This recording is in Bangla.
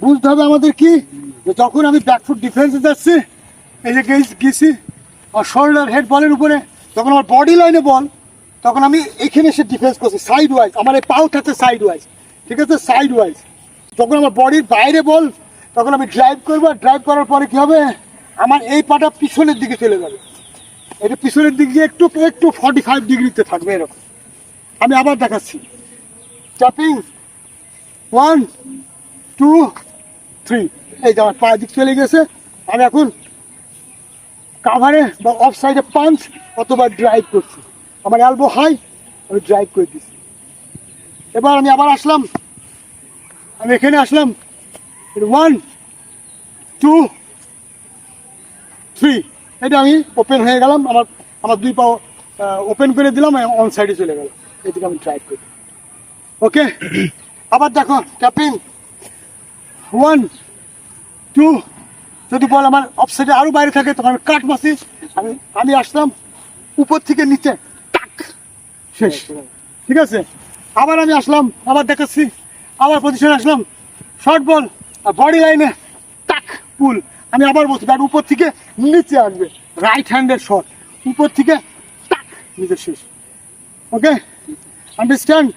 বুঝতে হবে আমাদের কি, যখন আমি ব্যাকফুট ডিফেন্সে যাচ্ছি, এই যে গেছি আর শোল্ডার হেড বলের উপরে, তখন আমার বডি লাইনে বল, তখন আমি এখানে এসে ডিফেন্স করছি সাইড ওয়াইজ। আমার এই পাও থাকছে সাইড ওয়াইজ, ঠিক আছে, সাইড ওয়াইজ। যখন আমার বডির বাইরে বল, তখন আমি ড্রাইভ করবো। ড্রাইভ করার পরে কি হবে, আমার এই পাটা পিছনের দিকে চলে যাবে। এটা পিছনের দিক দিয়ে একটু একটু 45 ডিগ্রিতে থাকবে এরকম। আমি আবার দেখাচ্ছি, চাপিং 1 2 3, এই যে আমার পা দিক চলে গেছে। আমি এখন কাভারে বা অফ সাইডে পাঞ্চ অথবা ড্রাইভ করছি। আমার এলবো হাই, আমি ড্রাইভ করে দিচ্ছি। এবার আমি আবার আসলাম, আমি এখানে আসলাম 1 2 3, এটা আমি ওপেন হয়ে গেলাম। আমার দুই পা ওপেন করে দিলাম, অন সাইডে চলে গেলাম। এদিকে আমি ড্রাইভ করি। ওকে, আবার দেখো ট্যাপিং 1 2, যদি বল আমার অফ সাইডে আরো বাইরে থাকে তখন আমি কাট মাসি, আমি আসলাম উপর থেকে নিচে টাক, শেষ, ঠিক আছে। আবার আমি আসলাম, আবার দেখাচ্ছি, আবার পজিশনে আসলাম, শর্ট বল আর বডি লাইনে টাক পুল। আমি আবার বলছি ব্যাট উপর থেকে নিচে আসবে, রাইট হ্যান্ডের শট, উপর থেকে টাক নিচে, শেষ। ওকে, আন্ডারস্ট্যান্ড?